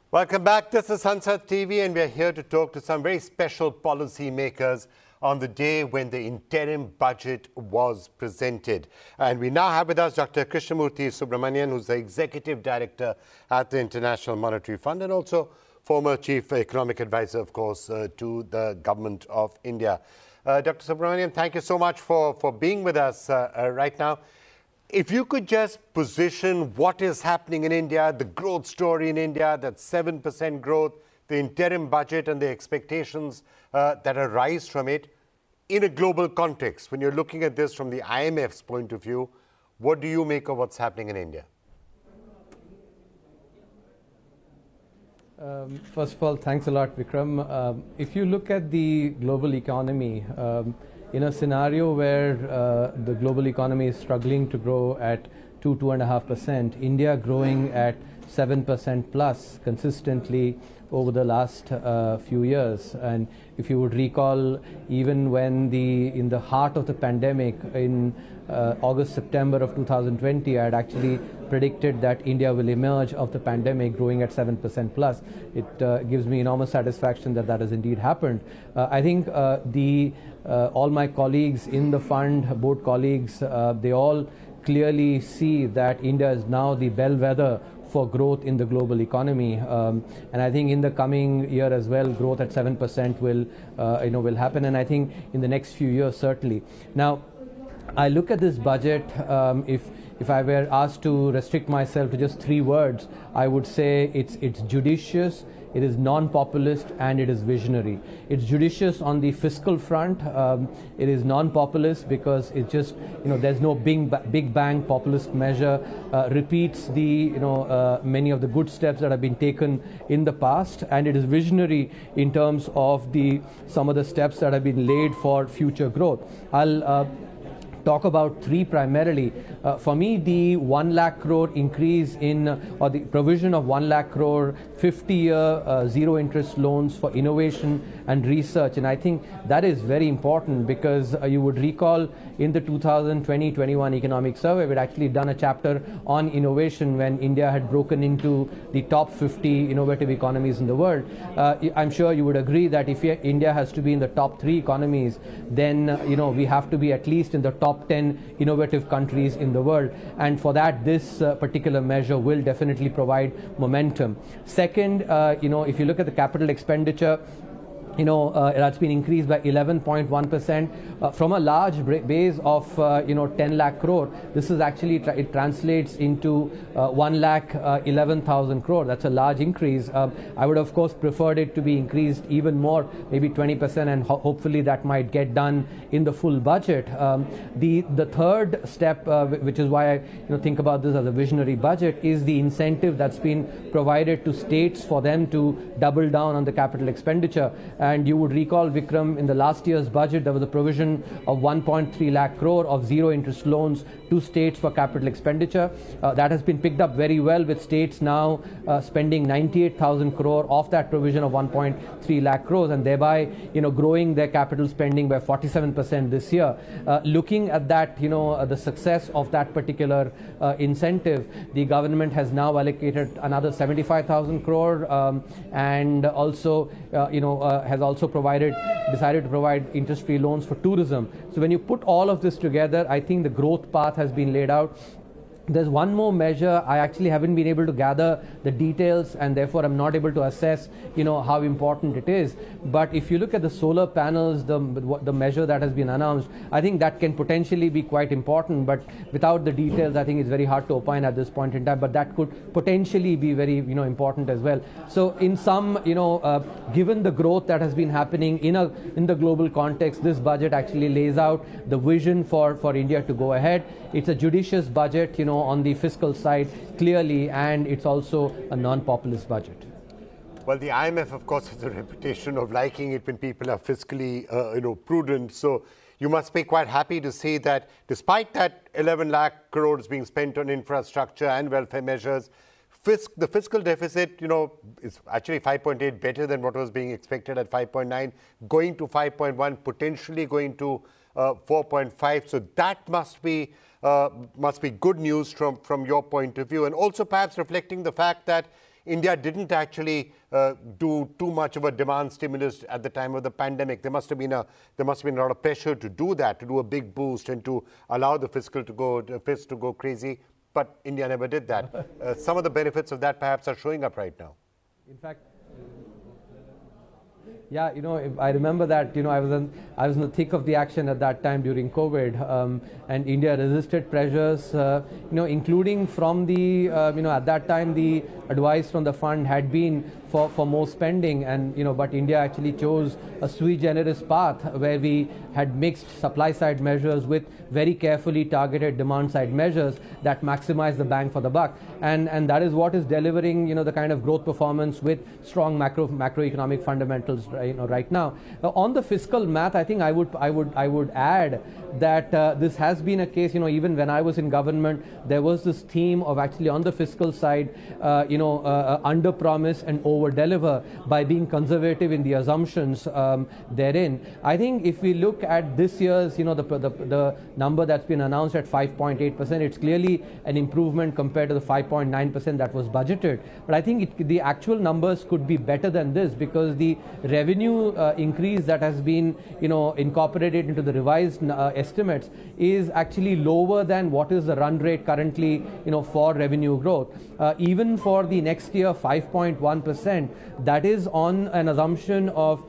Welcome back. This is Sansad TV, and we're here to talk to some very special policy makers on the day when the interim budget was presented. And we now have with us Dr. Krishnamurthy Subramanian, who's the Executive Director at the International Monetary Fund and also former Chief Economic Advisor, of course, to the Government of India. Dr. Subramanian, thank you so much for being with us right now. If you could just position what is happening in India, the growth story in India, that 7% growth, the interim budget and the expectations that arise from it in a global context. When you're looking at this from the IMF's point of view, what do you make of what's happening in India? First of all, thanks a lot, Vikram. If you look at the global economy, in a scenario where the global economy is struggling to grow at 2.5%, India growing at 7% plus consistently over the last few years. And if you would recall, even when in the heart of the pandemic in August, September of 2020, I had actually predicted that India will emerge of the pandemic growing at 7% plus. It gives me enormous satisfaction that that has indeed happened. I think all my colleagues in the fund, board colleagues, they all clearly see that India is now the bellwether for growth in the global economy, and I think in the coming year as well, growth at 7% will happen, and I think in the next few years certainly. Now, I look at this budget. If I were asked to restrict myself to just three words, I would say it's judicious, it is non-populist, and it is visionary. It's judicious on the fiscal front. It is non-populist because it just, there's no big bang populist measure, repeats the, many of the good steps that have been taken in the past, and it is visionary in terms of some of the steps that have been laid for future growth. I'll talk about three primarily. For me, the 1 lakh crore increase or the provision of 1 lakh crore 50-year zero interest loans for innovation and research. And I think that is very important because you would recall in the 2020-21 economic survey, we'd actually done a chapter on innovation when India had broken into the top 50 innovative economies in the world. I'm sure you would agree that if India has to be in the top 3 economies, then we have to be at least in the top 10 innovative countries in the world, and for that this particular measure will definitely provide momentum. Second, if you look at the capital expenditure, that's been increased by 11.1% from a large base of 10 lakh crore. This is actually it translates into 1 lakh 11,000 crore. That's a large increase. I would of course preferred it to be increased even more, maybe 20%, and hopefully that might get done in the full budget. The third step, which is why I think about this as a visionary budget, is the incentive that's been provided to states for them to double down on the capital expenditure. And you would recall, Vikram, in the last year's budget, there was a provision of 1.3 lakh crore of zero interest loans to states for capital expenditure. That has been picked up very well, with states now spending 98,000 crore of that provision of 1.3 lakh crores, and thereby growing their capital spending by 47% this year. Looking at that, the success of that particular incentive, the government has now allocated another 75,000 crore and also has also decided to provide interest-free loans for tourism. So when you put all of this together, I think the growth path has been laid out. There's one more measure. I actually haven't been able to gather the details, and therefore I'm not able to assess, how important it is. But if you look at the solar panels, the measure that has been announced, I think that can potentially be quite important. But without the details, I think it's very hard to opine at this point in time. But that could potentially be very, important as well. So in sum, given the growth that has been happening in the global context, this budget actually lays out the vision for India to go ahead. It's a judicious budget, on the fiscal side, clearly, and it's also a non-populist budget. Well, the IMF, of course, has a reputation of liking it when people are fiscally, prudent. So you must be quite happy to see that despite that 11 lakh crores being spent on infrastructure and welfare measures, the fiscal deficit, is actually 5.8, better than what was being expected at 5.9, going to 5.1, potentially going to 4.5. So that must be good news from your point of view, and also perhaps reflecting the fact that India didn't actually do too much of a demand stimulus at the time of the pandemic. There must have been a lot of pressure to do that, to do a big boost and to allow the fist to go crazy. But India never did that. Some of the benefits of that perhaps are showing up right now. In fact, yeah, I remember that, I was in the thick of the action at that time during COVID, and India resisted pressures, including from the, at that time the advice from the fund had been for more spending, and but India actually chose a sui generis path where we had mixed supply side measures with very carefully targeted demand side measures that maximize the bang for the buck, and that is what is delivering the kind of growth performance with strong macroeconomic fundamentals right now. On the fiscal math, I think I would add that this has been a case, even when I was in government, there was this theme of actually on the fiscal side, under promise and over deliver by being conservative in the assumptions therein. I think if we look at this year's, the number that's been announced at 5.8%, it's clearly an improvement compared to the 5.9% that was budgeted. But I think the actual numbers could be better than this, because the revenue increase that has been, incorporated into the revised estimates is actually lower than what is the run rate currently, for revenue growth. Even for the next year, 5.1%, that is on an assumption of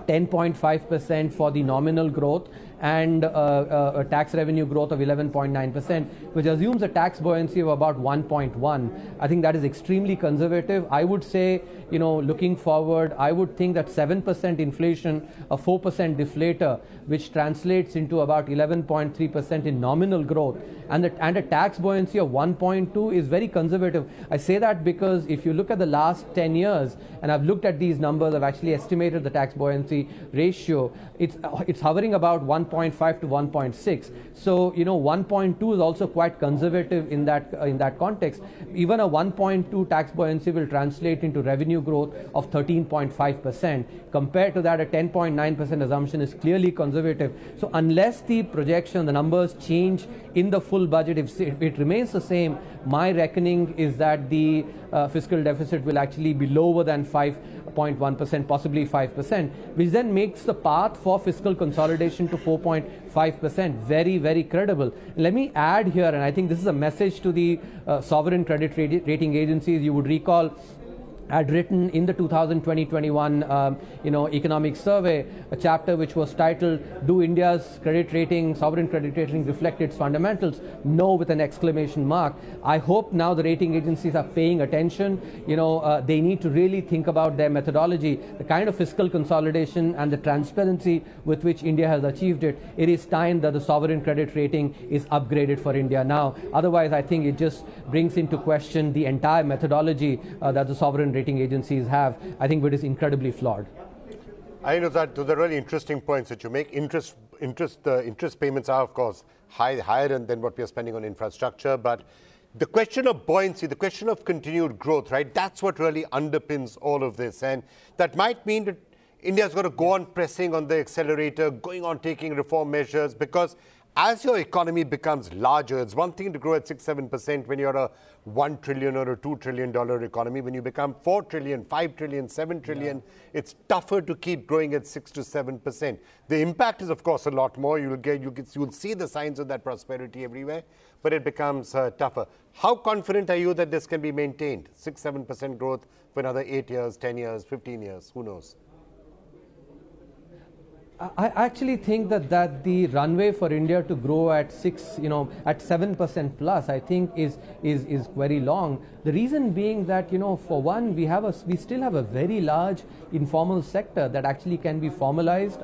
10.5% for the nominal growth and a tax revenue growth of 11.9%, which assumes a tax buoyancy of about 1.1. I think that is extremely conservative. I would say, looking forward, I would think that 7% inflation, a 4% deflator, which translates into about 11.3% in nominal growth, and a tax buoyancy of 1.2 is very conservative. I say that because if you look at the last 10 years, and I've looked at these numbers, I've actually estimated the tax buoyancy ratio, it's hovering about 1.5 to 1.6. So 1.2 is also quite conservative in that context. Even a 1.2 tax buoyancy will translate into revenue growth of 13.5%. Compared to that, a 10.9% assumption is clearly conservative. So unless the projection, the numbers change in the full budget, if it remains the same, my reckoning is that the fiscal deficit will actually be lower than 5.1%, possibly 5%, which then makes the path for fiscal consolidation to 4.5% very, very credible. Let me add here, and I think this is a message to the sovereign credit rating agencies. You would recall I had written in the 2020-21 economic survey a chapter which was titled, "Do India's credit rating, sovereign credit rating, reflect its fundamentals? No," with an exclamation mark. I hope now the rating agencies are paying attention. They need to really think about their methodology, the kind of fiscal consolidation and the transparency with which India has achieved it. It is time that the sovereign credit rating is upgraded for India now. Otherwise, I think it just brings into question the entire methodology that the sovereign rating agencies have. I think it is incredibly flawed. I know that those are really interesting points that you make. Interest payments are, of course, higher than what we are spending on infrastructure. But the question of buoyancy, the question of continued growth, right? That's what really underpins all of this. And that might mean that India's got to go on pressing on the accelerator, going on taking reform measures, because as your economy becomes larger, it's one thing to grow at 6-7% when you're a $1 trillion or a $2 trillion economy. When you become 4 trillion, 5 trillion, 7 trillion, it's tougher to keep growing at 6 to 7%. The impact is, of course, a lot more. You'll see the signs of that prosperity everywhere, but it becomes tougher. How confident are you that this can be maintained? 6-7% growth for another 8 years, 10 years, 15 years, who knows? I actually think that the runway for India to grow at 7% plus, I think is very long. The reason being that, for one, we still have a very large informal sector that actually can be formalized.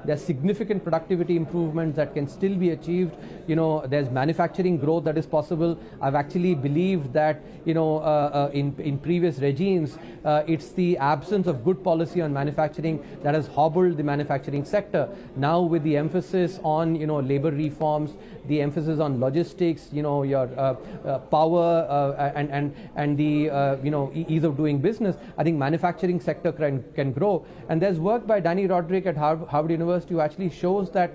There's significant productivity improvements that can still be achieved. There's manufacturing growth that is possible. I've actually believed that, in previous regimes, it's the absence of good policy on manufacturing that has hobbled the manufacturing sector. sector. Now with the emphasis on, labor reforms, the emphasis on logistics, your power and the, ease of doing business, I think manufacturing sector can grow. And there's work by Danny Roderick at Harvard University who actually shows that,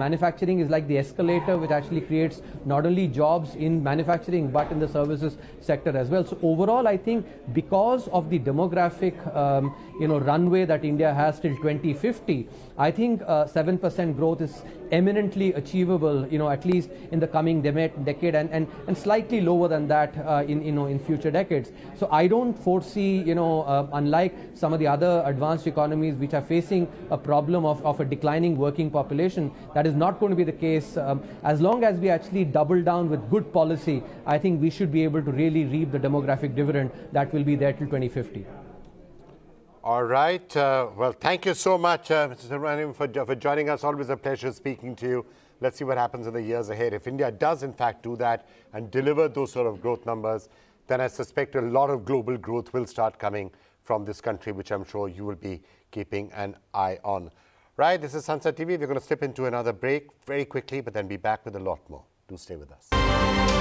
manufacturing is like the escalator, which actually creates not only jobs in manufacturing but in the services sector as well. So overall, I think because of the demographic, runway that India has till 2050, I think 7% growth is eminently achievable, at least in the coming decade, and slightly lower than that in future decades. So I don't foresee, unlike some of the other advanced economies which are facing a problem of a declining working population, that is not going to be the case. As long as we actually double down with good policy, I think we should be able to really reap the demographic dividend that will be there till 2050. All right. Well, thank you so much, Mr. Subramaniam, for joining us. Always a pleasure speaking to you. Let's see what happens in the years ahead. If India does, in fact, do that and deliver those sort of growth numbers, then I suspect a lot of global growth will start coming from this country, which I'm sure you will be keeping an eye on. Right, this is Sansad TV. We're going to slip into another break very quickly, but then be back with a lot more. Do stay with us.